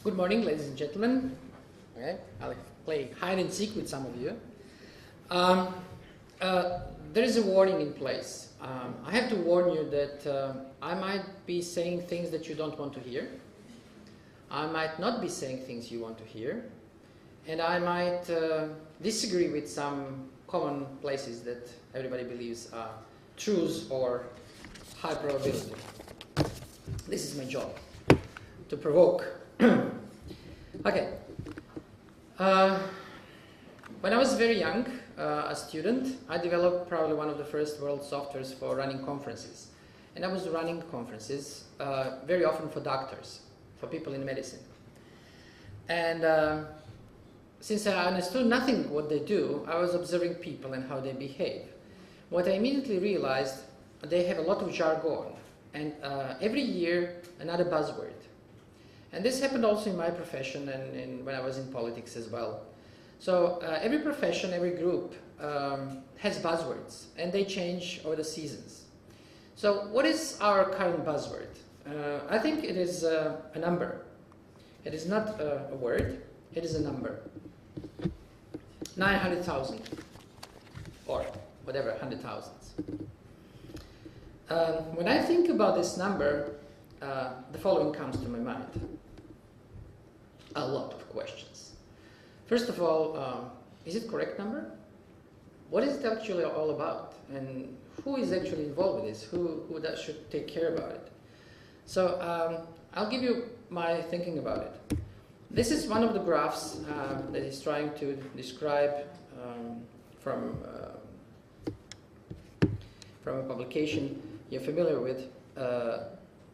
Good morning, ladies and gentlemen. Okay, I'll play hide and seek with some of you. There is a warning in place. I have to warn you that I might be saying things that you don't want to hear. I might not be saying things you want to hear. And I might disagree with some common places that everybody believes are truths or high probability. This is my job, to provoke. Okay. When I was very young, a student, I developed probably one of the first world softwares for running conferences. And I was running conferences very often for doctors, for people in medicine. And since I understood nothing what they do, I was observing people and how they behave. What I immediately realized, they have a lot of jargon, and every year another buzzword. And this happened also in my profession and when I was in politics as well. So every profession, every group has buzzwords, and they change over the seasons. So what is our current buzzword? I think it is a number. It is not a word, it is a number. 900,000 or whatever, 100,000. When I think about this number, the following comes to my mind. A lot of questions. First of all, is it correct number? What is it actually all about? And who is actually involved with this? Who should take care about it? So I'll give you my thinking about it. This is one of the graphs that is trying to describe from a publication you're familiar with,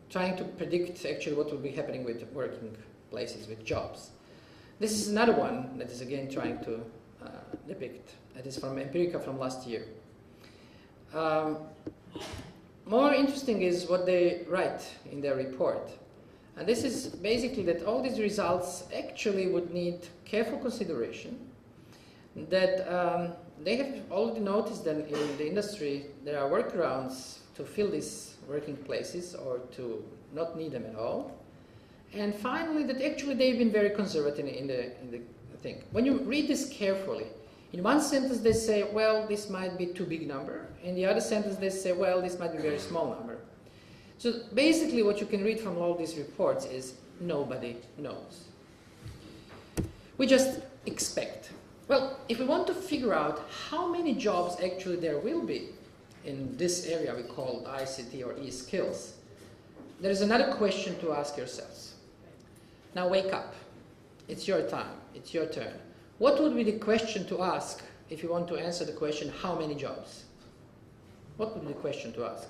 trying to predict actually what will be happening with working places, with jobs. This is another one that is again trying to depict. It is from Empirica from last year. More interesting is what they write in their report. And this is basically that all these results actually would need careful consideration, that they have already noticed that in the industry there are workarounds to fill these working places or to not need them at all. And finally, that actually they've been very conservative in the thing. When you read this carefully, in one sentence they say, well, this might be too big number. In the other sentence they say, well, this might be very small number. So basically what you can read from all these reports is nobody knows. We just expect. Well, if we want to figure out how many jobs actually there will be in this area we call ICT or e-skills, there is another question to ask yourselves. Now wake up. It's your time. It's your turn. What would be the question to ask if you want to answer the question, how many jobs? What would be the question to ask?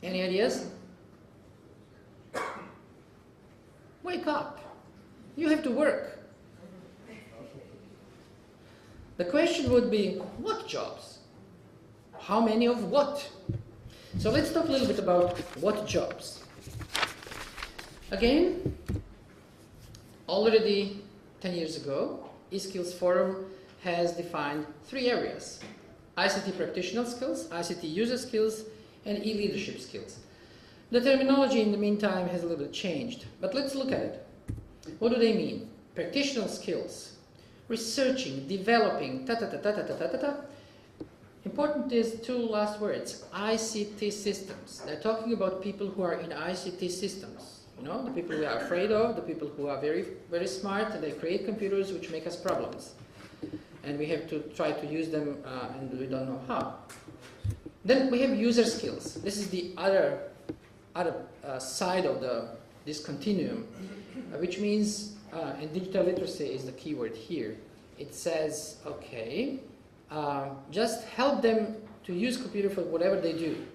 Any ideas? Wake up. You have to work. The question would be, what jobs? How many of what? So let's talk a little bit about what jobs. Again, already 10 years ago, eSkills Forum has defined 3 areas. ICT practitioner skills, ICT user skills, and e-leadership skills. The terminology in the meantime has a little bit changed, but let's look at it. What do they mean? Practitioner skills, researching, developing, Important is 2 last words, ICT systems. They're talking about people who are in ICT systems. You know, the people we are afraid of, the people who are very, very smart, and they create computers which make us problems. And we have to try to use them, and we don't know how. Then we have user skills. This is the other side of this continuum, which means, and digital literacy is the key word here. It says, okay, just help them to use computer for whatever they do.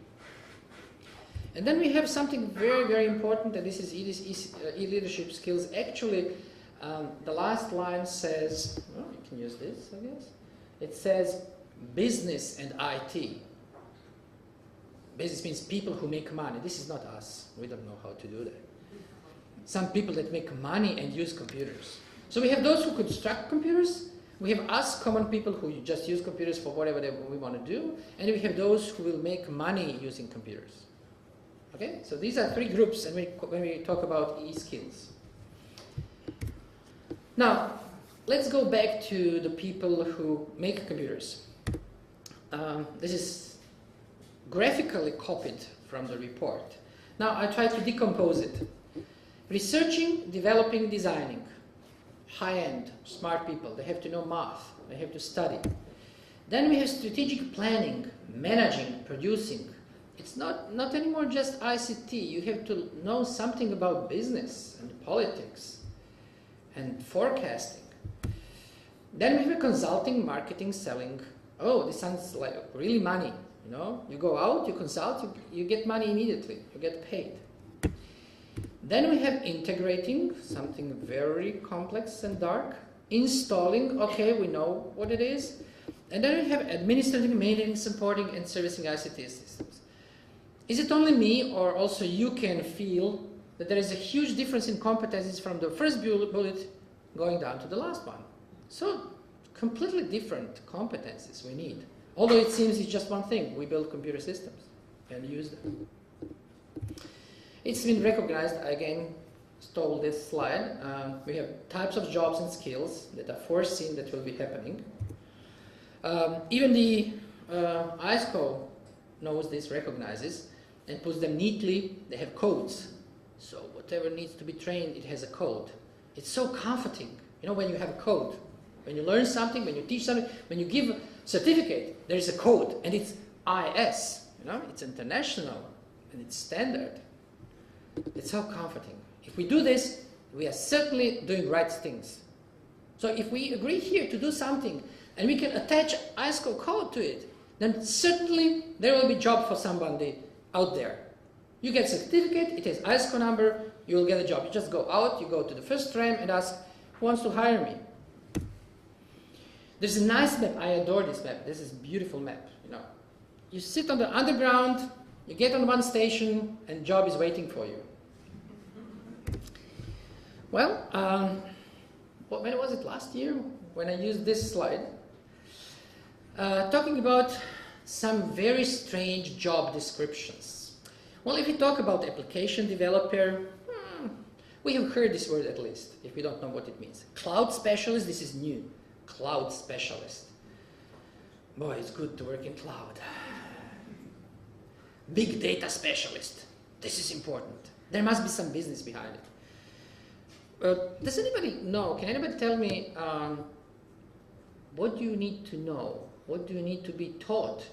And then we have something very, very important, and this is e-leadership skills. Actually, the last line says, well, you can use this, I guess. It says business and IT. Business means people who make money. This is not us. We don't know how to do that. Some people that make money and use computers. So we have those who construct computers. We have us, common people, who just use computers for whatever we want to do. And we have those who will make money using computers. Okay, so these are 3 groups, and when we talk about e-skills. Now, let's go back to the people who make computers. This is graphically copied from the report. Now, I try to decompose it. Researching, developing, designing. High-end, smart people. They have to know math. They have to study. Then we have strategic planning, managing, producing. It's not anymore just ICT. You have to know something about business and politics and forecasting. Then we have consulting, marketing, selling. Oh, this sounds like really money. You know, you go out, you consult, you get money immediately. You get paid. Then we have integrating, something very complex and dark. Installing, okay, we know what it is. And then we have administrating, maintaining, supporting, and servicing ICT systems. Is it only me, or also you can feel that there is a huge difference in competencies from the first bullet going down to the last one? So, completely different competencies we need. Although it seems it's just one thing. We build computer systems and use them. It's been recognized, I again stole this slide. We have types of jobs and skills that are foreseen that will be happening. Even the ISCO knows this, recognizes, and puts them neatly. They have codes. So whatever needs to be trained, it has a code. It's so comforting, you know, when you have a code. When you learn something, when you teach something, when you give a certificate, there is a code, and it's IS, you know, it's international, and it's standard. It's so comforting. If we do this, we are certainly doing right things. So if we agree here to do something, and we can attach ISCO code to it, then certainly there will be a job for somebody out there. You get a certificate, it has ISCO number, you will get a job. You just go out, you go to the first tram and ask, who wants to hire me? There's a nice map, I adore this map. This is a beautiful map, you know. You sit on the underground, you get on one station, and job is waiting for you. Well, when was it, last year? When I used this slide. Talking about some very strange job descriptions. Well, if you talk about application developer, we have heard this word at least, if we don't know what it means. Cloud specialist, this is new. Cloud specialist. Boy, it's good to work in cloud. Big data specialist. This is important. There must be some business behind it. Does anybody know, can anybody tell me what do you need to know? What do you need to be taught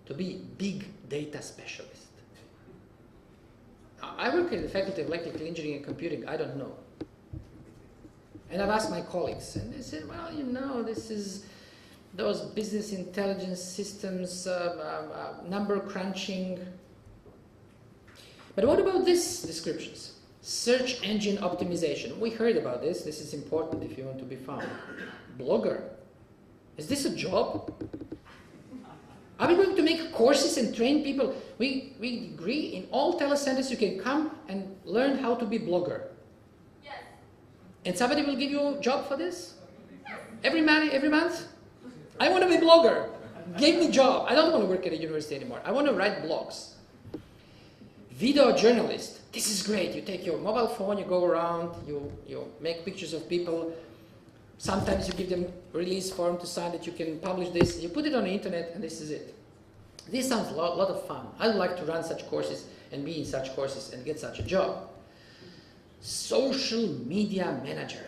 to be big data specialist? I work in the Faculty of Electrical Engineering and Computing. I don't know. And I've asked my colleagues, and they said, well, you know, this is those business intelligence systems, number crunching. But what about these descriptions? Search engine optimization. We heard about this. This is important if you want to be found. Blogger. Is this a job? Are we going to make courses and train people? We agree in all telecentres you can come and learn how to be blogger. Yes. And somebody will give you a job for this? Yes. Every month? I want to be blogger. Give me a job. I don't want to work at a university anymore. I want to write blogs. Video journalist. This is great. You take your mobile phone, you go around, you make pictures of people. Sometimes you give them a release form to sign that you can publish this. You put it on the internet, and this is it. This sounds a lot of fun. I'd like to run such courses and be in such courses and get such a job. Social media manager.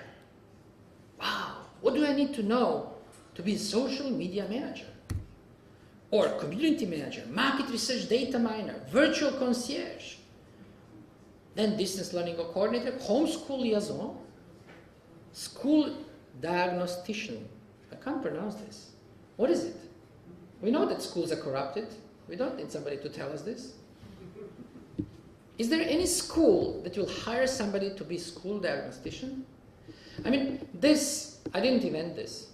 Wow, what do I need to know to be a social media manager? Or community manager, market research data miner, virtual concierge. Then distance learning coordinator, homeschool liaison, school diagnostician. I can't pronounce this. What is it? We know that schools are corrupted. We don't need somebody to tell us this. Is there any school that will hire somebody to be school diagnostician? I mean, this, I didn't invent this.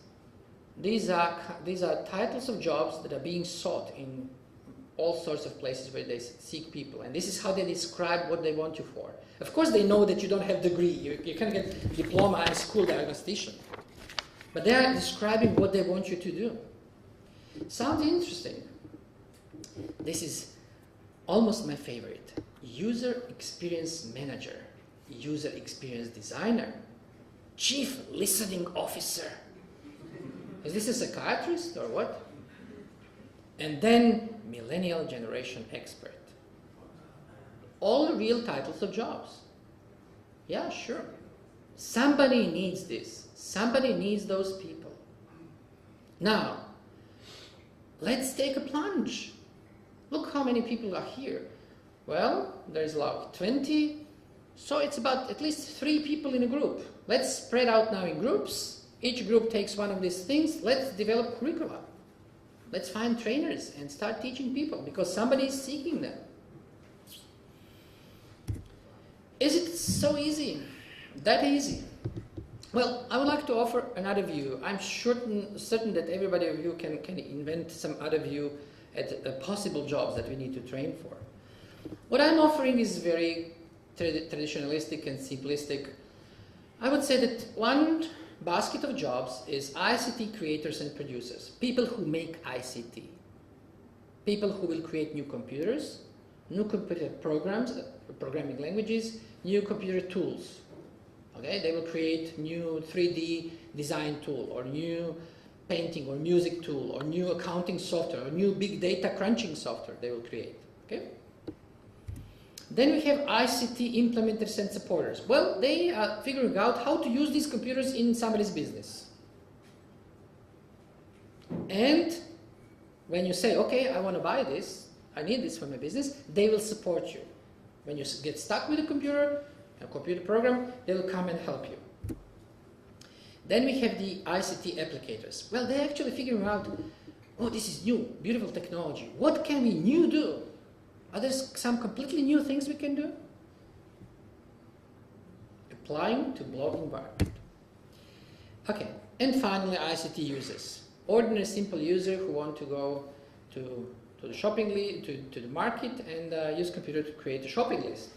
These are titles of jobs that are being sought in all sorts of places where they seek people. And this is how they describe what they want you for. Of course, they know that you don't have degree. You can't get diploma as school diagnostician. But they are describing what they want you to do. Sounds interesting. This is almost my favorite. user experience manager, user experience designer, chief listening officer. Is this a psychiatrist or what? And then millennial generation expert. All real titles of jobs. Yeah, sure. Somebody needs this. Somebody needs those people. Now, let's take a plunge. Look how many people are here. Well, there's like 20, so it's about at least 3 people in a group. Let's spread out now in groups. Each group takes one of these things. Let's develop curricula. Let's find trainers and start teaching people because somebody is seeking them. Is it so easy? That easy? Well, I would like to offer another view. I'm certain that everybody of you can invent some other view at possible jobs that we need to train for. What I'm offering is very traditionalistic and simplistic. I would say that one basket of jobs is ICT creators and producers, people who make ICT, people who will create new computers, new computer programs, programming languages, new computer tools. Okay, they will create new 3D design tool or new painting or music tool or new accounting software or new big data crunching software they will create. Okay. Then we have ICT implementers and supporters. Well, they are figuring out how to use these computers in somebody's business. And when you say, okay, I want to buy this, I need this for my business, they will support you. When you get stuck with a computer program, they will come and help you. Then we have the ICT applicators. Well, they're actually figuring out, oh, this is new, beautiful technology. What can we new do? Are there some completely new things we can do? Applying to blog environment. Okay, and finally ICT users. Ordinary simple user who want to go to the shopping to the market and use computer to create a shopping list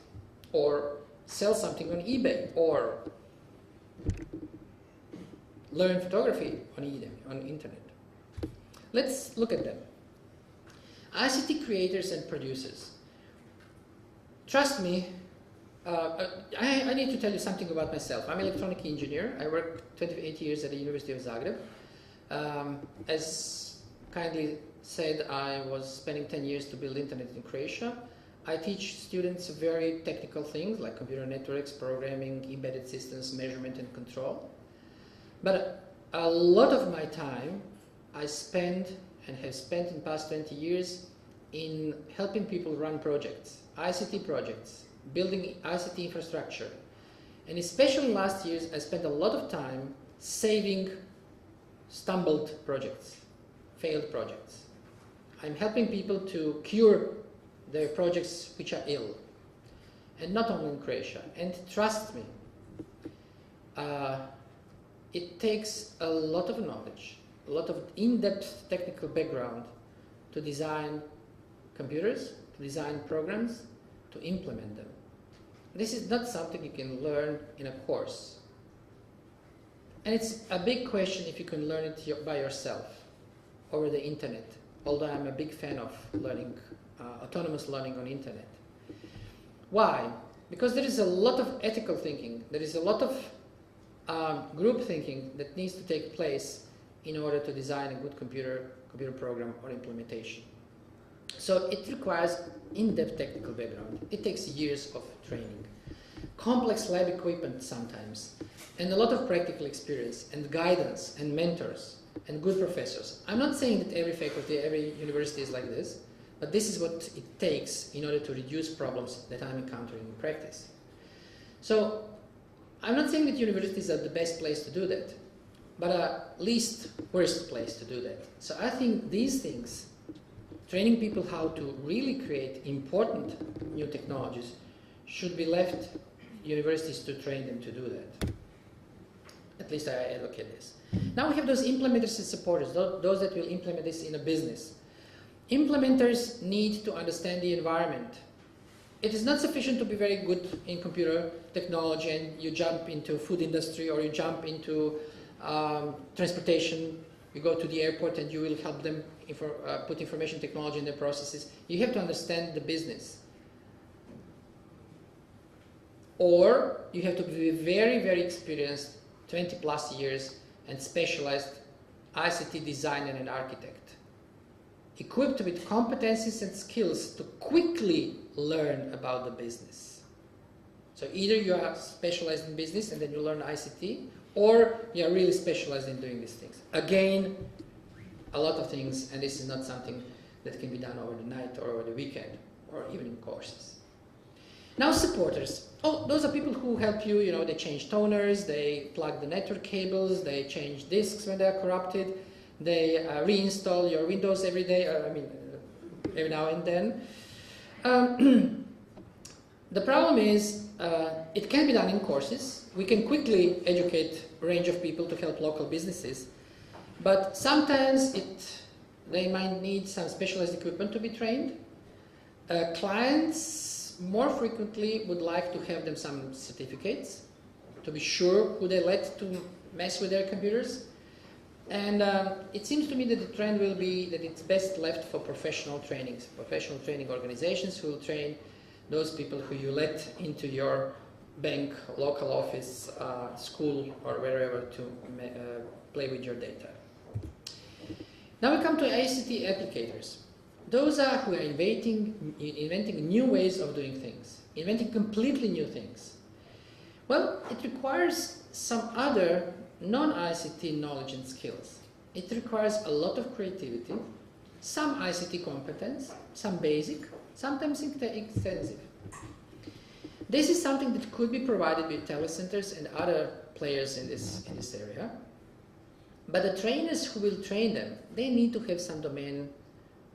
or sell something on eBay or learn photography on the internet. Let's look at them. ICT creators and producers. Trust me, I need to tell you something about myself. I'm an electronic engineer. I worked 28 years at the University of Zagreb. As kindly said, I was spending 10 years to build internet in Croatia. I teach students very technical things like computer networks, programming, embedded systems, measurement and control. But a lot of my time I spend and have spent in the past 20 years in helping people run projects, ICT projects, building ICT infrastructure. And especially last years, I spent a lot of time saving stumbled projects, failed projects. I'm helping people to cure their projects which are ill. And not only in Croatia. And trust me, it takes a lot of knowledge, a lot of in-depth technical background to design computers, to design programs, to implement them. This is not something you can learn in a course. And it's a big question if you can learn it by yourself over the internet, although I'm a big fan of learning, autonomous learning on internet. Why? Because there is a lot of ethical thinking, there is a lot of group thinking that needs to take place in order to design a good computer program or implementation. So it requires in-depth technical background. It takes years of training, complex lab equipment sometimes, and a lot of practical experience and guidance and mentors and good professors. I'm not saying that every faculty, every university is like this, but this is what it takes in order to reduce problems that I'm encountering in practice. So I'm not saying that universities are the best place to do that, but least worst place to do that. So I think these things, training people how to really create important new technologies, should be left universities to train them to do that. At least I advocate this. Now we have those implementers and supporters, those that will implement this in a business. Implementers need to understand the environment. It is not sufficient to be very good in computer technology and you jump into food industry or you jump into transportation, you go to the airport and you will help them put information technology in their processes. You have to understand the business. or you have to be very, very experienced, 20 plus years, and specialized ICT designer and architect, equipped with competencies and skills to quickly learn about the business. So either you are specialized in business and then you learn ICT, or you are really specialized in doing these things. Again, a lot of things, and this is not something that can be done over the night or over the weekend, or even in courses. Now supporters. Oh, those are people who help you, they change toners, they plug the network cables, they change disks when they are corrupted, they reinstall your Windows every day, every now and then. The problem is, it can be done in courses. We can quickly educate a range of people to help local businesses, but sometimes they might need some specialized equipment to be trained. Clients more frequently would like to have them some certificates to be sure who they let to mess with their computers. And it seems to me that the trend will be that it's best left for professional training organizations who will train those people who you let into your bank, local office, school, or wherever to play with your data. Now we come to ICT applicators. Those are who are inventing new ways of doing things, inventing completely new things. Well, it requires some other non-ICT knowledge and skills. It requires a lot of creativity, some ICT competence, some basic, sometimes extensive. This is something that could be provided with telecentres and other players in this area. But the trainers who will train them, they need to have some domain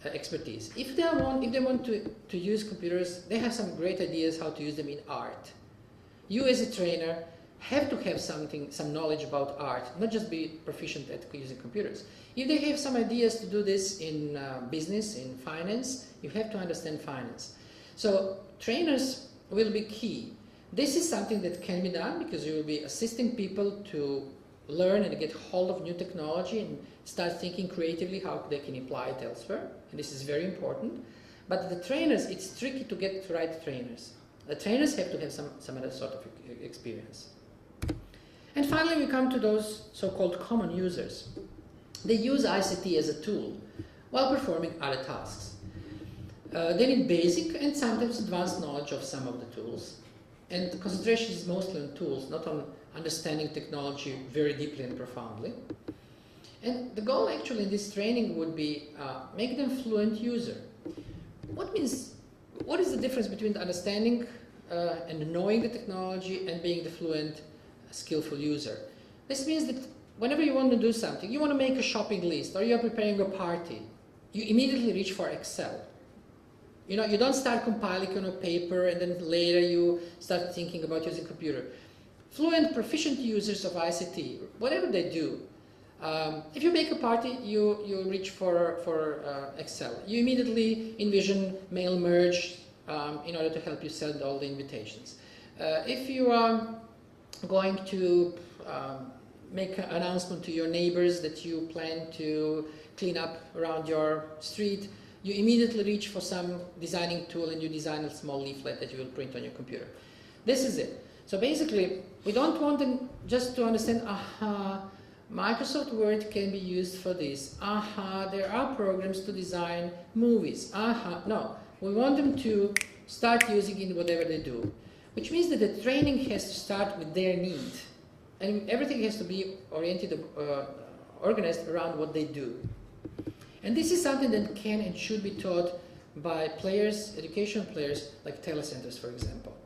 expertise. If they want to use computers, they have some great ideas how to use them in art. You as a trainer have to have some knowledge about art, not just be proficient at using computers. If they have some ideas to do this in business, in finance, you have to understand finance. So trainers will be key. This is something that can be done because you will be assisting people to learn and get hold of new technology and start thinking creatively how they can apply it elsewhere. And this is very important. But the trainers, it's tricky to get the right trainers. The trainers have to have some other sort of experience. And finally, we come to those so-called common users. They use ICT as a tool while performing other tasks. They need basic and sometimes advanced knowledge of some of the tools. And the concentration is mostly on tools, not on understanding technology very deeply and profoundly. And the goal actually in this training would be make them fluent user. What is the difference between the understanding and knowing the technology and being the fluent, skillful user? This means that whenever you want to do something, you want to make a shopping list or you're preparing a party, you immediately reach for Excel. You don't start compiling on a paper and then later you start thinking about using a computer. Fluent, proficient users of ICT, whatever they do, if you make a party, you reach for Excel. You immediately envision mail merge in order to help you send all the invitations. If you are going to make an announcement to your neighbors that you plan to clean up around your street, you immediately reach for some designing tool and you design a small leaflet that you will print on your computer. This is it. So basically, we don't want them just to understand, Microsoft Word can be used for this. There are programs to design movies. No, we want them to start using it in whatever they do. Which means that the training has to start with their need. And everything has to be oriented, organized around what they do. And this is something that can and should be taught by players, educational players, like telecentres, for example.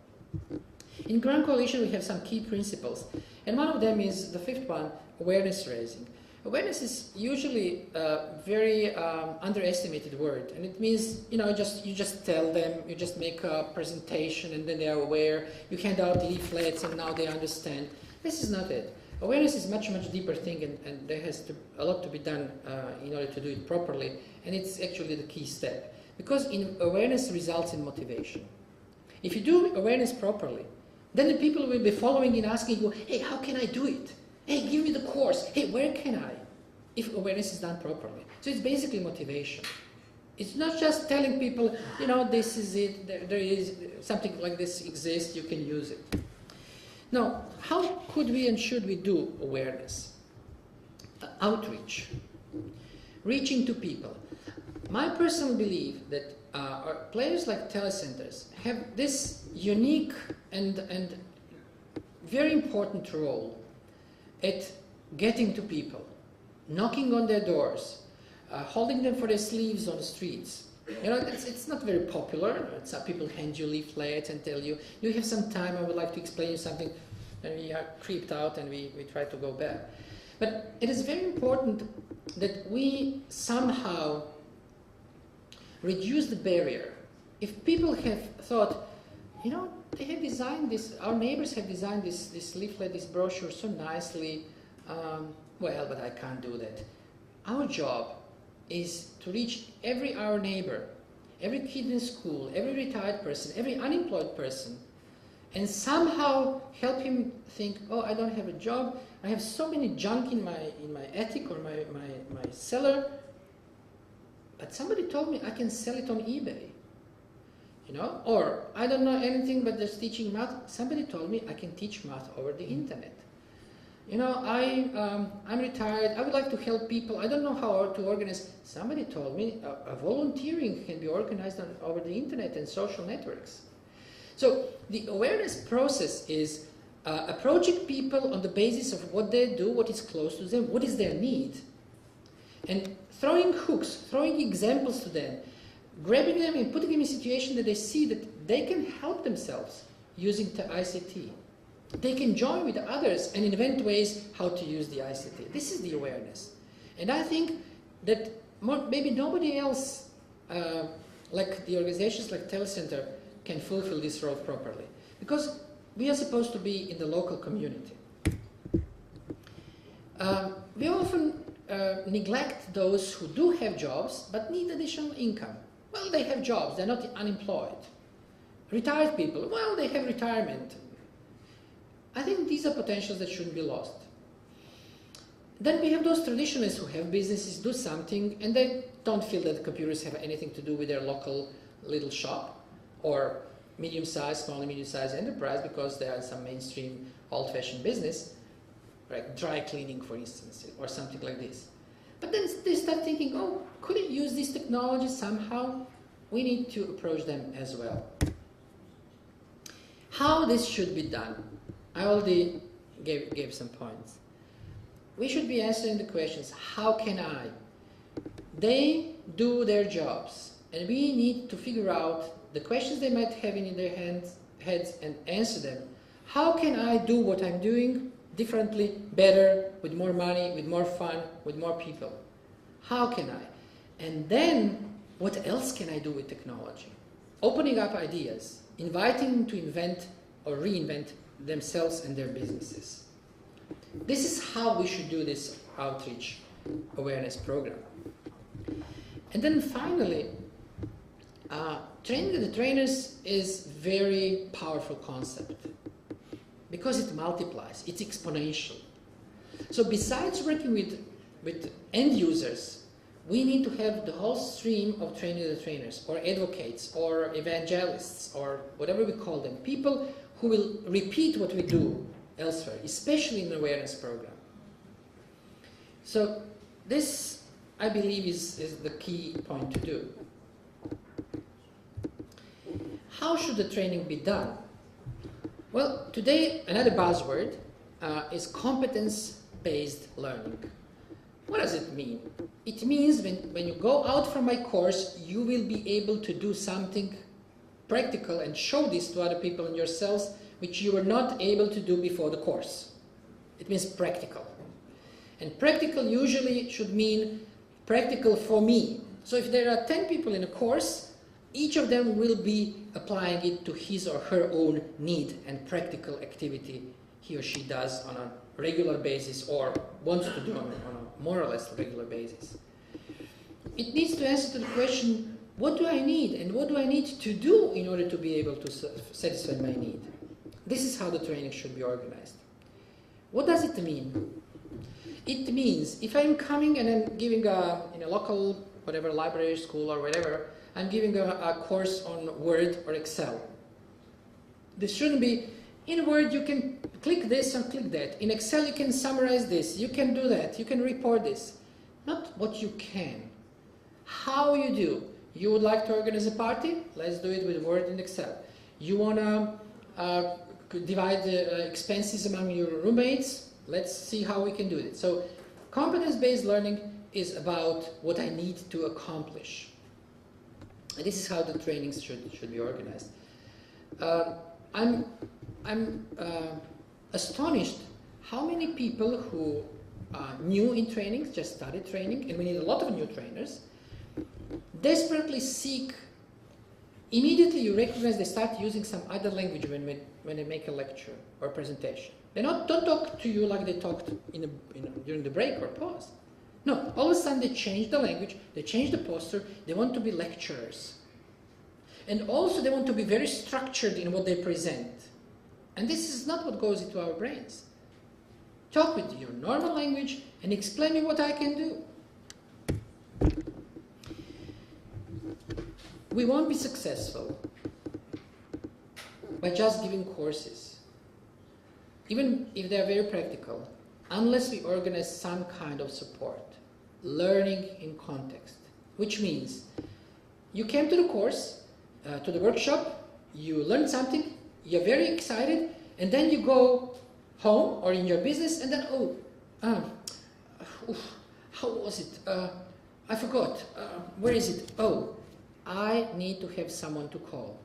In Grand Coalition, we have some key principles. And one of them is the fifth one, awareness raising. Awareness is usually a very underestimated word. And it means, you just tell them, you just make a presentation and then they are aware. You hand out leaflets and now they understand. This is not it. Awareness is much, much deeper thing and there has a lot to be done in order to do it properly. And it's actually the key step. Because awareness results in motivation. If you do awareness properly, then the people will be following and asking you, hey, how can I do it? Hey, give me the course. Hey, where can I? If awareness is done properly. So it's basically motivation. It's not just telling people, this is it, there is something like this exists, you can use it. Now, how could we and should we do awareness? Outreach, reaching to people. My personal belief that our players like telecentres have this unique and very important role at getting to people, knocking on their doors, holding them for their sleeves on the streets. You know, it's not very popular. Some people hand you leaflets and tell you, you have some time, I would like to explain you something, and we are creeped out and we try to go back. But it is very important that we somehow reduce the barrier. If people have thought, you know, they have designed this, our neighbors have designed this leaflet, this brochure so nicely, well, but I can't do that. Our job is to reach our neighbor, every kid in school, every retired person, every unemployed person, and somehow help him think, oh, I don't have a job, I have so many junk in my attic or my cellar, but somebody told me I can sell it on eBay. You know, or I don't know anything but just teaching math. Somebody told me I can teach math over the internet. You know, I'm retired. I would like to help people. I don't know how to organize. Somebody told me volunteering can be organized over the internet and social networks. So the awareness process is approaching people on the basis of what they do, what is close to them, what is their need, and throwing hooks, throwing examples to them, grabbing them and putting them in a situation that they see that they can help themselves using the ICT. They can join with others and invent ways how to use the ICT. This is the awareness. And I think that maybe nobody else, like the organizations like Telecentre, can fulfill this role properly. Because we are supposed to be in the local community. We often neglect those who do have jobs but need additional income. Well, they have jobs, they're not unemployed. Retired people, well, they have retirement. I think these are potentials that shouldn't be lost. Then we have those traditionalists who have businesses, do something, and they don't feel that computers have anything to do with their local little shop or medium-sized, small and medium-sized enterprise because they are some mainstream old-fashioned business, like dry cleaning, for instance, or something like this. But then they start thinking, oh, could I use this technology somehow? We need to approach them as well. How this should be done? I already gave some points. We should be answering the questions, how can I? They do their jobs, and we need to figure out the questions they might have in their heads and answer them. How can I do what I'm doing differently, better, with more money, with more fun, with more people? How can I? And then, what else can I do with technology? Opening up ideas, inviting them to invent or reinvent themselves and their businesses. This is how we should do this outreach awareness program. And then finally, training the trainers is a very powerful concept because it multiplies, it's exponential. So besides working with end users, we need to have the whole stream of training the trainers, or advocates, or evangelists, or whatever we call them, people who will repeat what we do elsewhere, especially in the awareness program. So this, I believe, is the key point to do. How should the training be done? Well, today another buzzword is competence-based learning. What does it mean? It means when you go out from my course, you will be able to do something practical and show this to other people and yourselves, which you were not able to do before the course. It means practical. And practical usually should mean practical for me. So if there are 10 people in a course, each of them will be applying it to his or her own need and practical activity he or she does on a regular basis or wants to do on a more or less regular basis. It needs to answer to the question, what do I need and what do I need to do in order to be able to satisfy my need? This is how the training should be organized. What does it mean? It means if I'm coming and I'm giving in a local, whatever, library, school or whatever, I'm giving a course on Word or Excel. This shouldn't be, In Word, you can click this and click that. In Excel, you can summarize this. You can do that. You can report this. Not what you can. How you do. You would like to organize a party? Let's do it with Word and Excel. You want to divide the expenses among your roommates? Let's see how we can do it. So competence-based learning is about what I need to accomplish. And this is how the trainings should be organized. I'm astonished how many people who are new in trainings, just started training, and we need a lot of new trainers, desperately seek, immediately you recognize they start using some other language when they make a lecture or presentation. They don't talk to you like they talked during the break or pause. No, all of a sudden they change the language, they change the posture, they want to be lecturers. And also they want to be very structured in what they present. And this is not what goes into our brains. Talk with your normal language and explain me what I can do. We won't be successful by just giving courses, even if they are very practical, unless we organize some kind of support, learning in context, which means you came to the course, to the workshop, you learned something, you're very excited, and then you go home or in your business, and then, how was it? I forgot. Where is it? Oh, I need to have someone to call.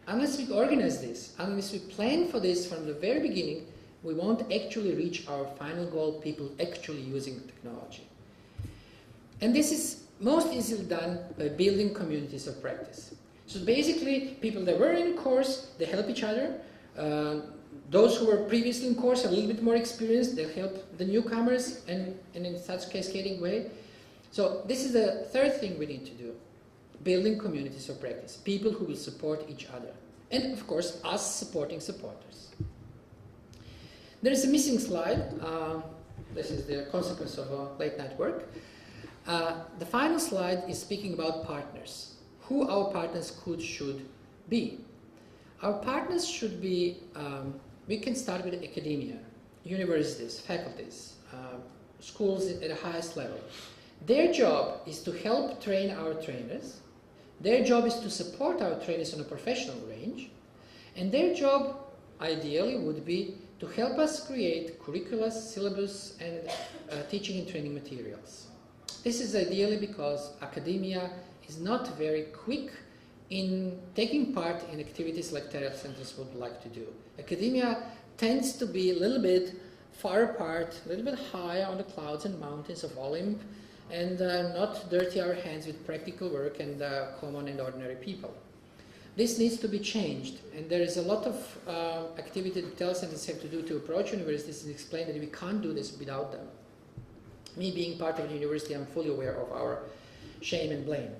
Unless we organize this, unless we plan for this from the very beginning, we won't actually reach our final goal, people actually using technology. And this is most easily done by building communities of practice. So basically, people that were in course, they help each other. Those who were previously in course are a little bit more experienced, they help the newcomers and in such cascading way. So this is the third thing we need to do. Building communities of practice. People who will support each other. And of course, us supporting supporters. There is a missing slide. This is the consequence of late night work. The final slide is speaking about partners. Who our partners should be. Our partners should be, we can start with academia, universities, faculties, schools at the highest level. Their job is to help train our trainers. Their job is to support our trainers on a professional range. And their job, ideally, would be to help us create curricula, syllabus, and teaching and training materials. This is ideally because academia is not very quick in taking part in activities like telecentres would like to do. Academia tends to be a little bit far apart, a little bit higher on the clouds and mountains of Olymp, and not dirty our hands with practical work and common and ordinary people. This needs to be changed, and there is a lot of activity that telecentres have to do to approach universities and explain that we can't do this without them. Me being part of the university, I'm fully aware of our shame and blame.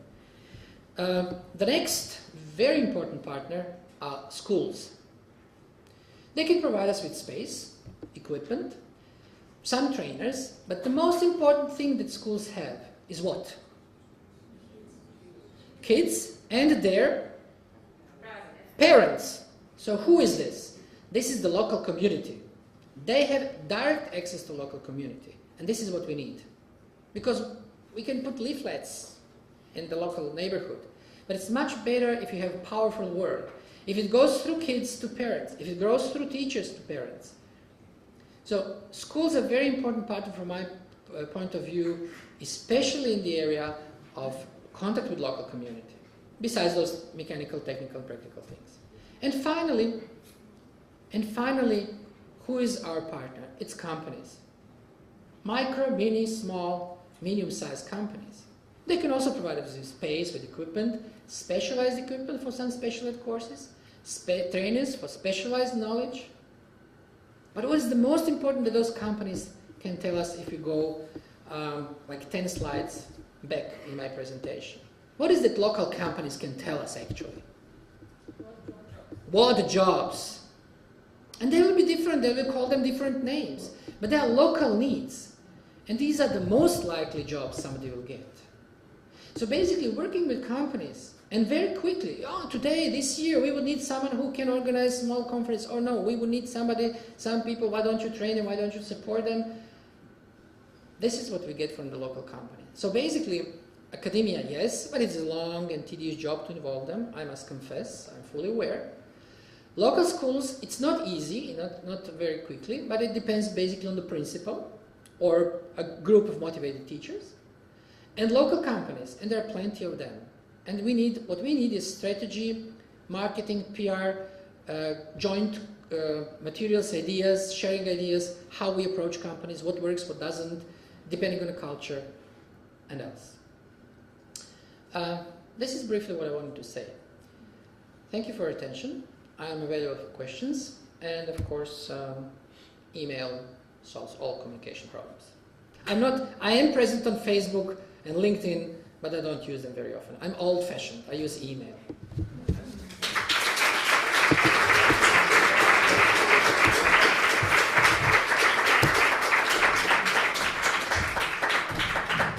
The next very important partner are schools. They can provide us with space, equipment, some trainers, but the most important thing that schools have is what? Kids and their parents. So who is this? This is the local community. They have direct access to local community, and this is what we need. Because we can put leaflets in the local neighborhood, but it's much better if you have a powerful word. If it goes through kids to parents, if it goes through teachers to parents. So schools are a very important partner from my point of view, especially in the area of contact with local community, besides those mechanical, technical, practical things. And finally, who is our partner? It's companies. Micro, mini, small, medium-sized companies. They can also provide us with space, with equipment, specialized equipment for some special ed courses, trainers for specialized knowledge. But what is the most important that those companies can tell us if we go like 10 slides back in my presentation? What is that local companies can tell us actually? What are the jobs? And they will be different, they will call them different names. But they are local needs. And these are the most likely jobs somebody will get. So basically working with companies And very quickly, oh, today, this year, we would need someone who can organize small conference. Or no, we would need somebody, some people, why don't you train them, why don't you support them? This is what we get from the local company. So basically, academia, yes, but it's a long and tedious job to involve them, I must confess, I'm fully aware. Local schools, it's not easy, not very quickly, but it depends basically on the principal or a group of motivated teachers. And local companies, and there are plenty of them. And what we need is strategy, marketing, PR, joint materials, ideas, sharing ideas, how we approach companies, what works, what doesn't, depending on the culture and else. This is briefly what I wanted to say. Thank you for your attention. I am available for questions, and of course, email solves all communication problems. I am present on Facebook and LinkedIn, but I don't use them very often. I'm old-fashioned. I use email.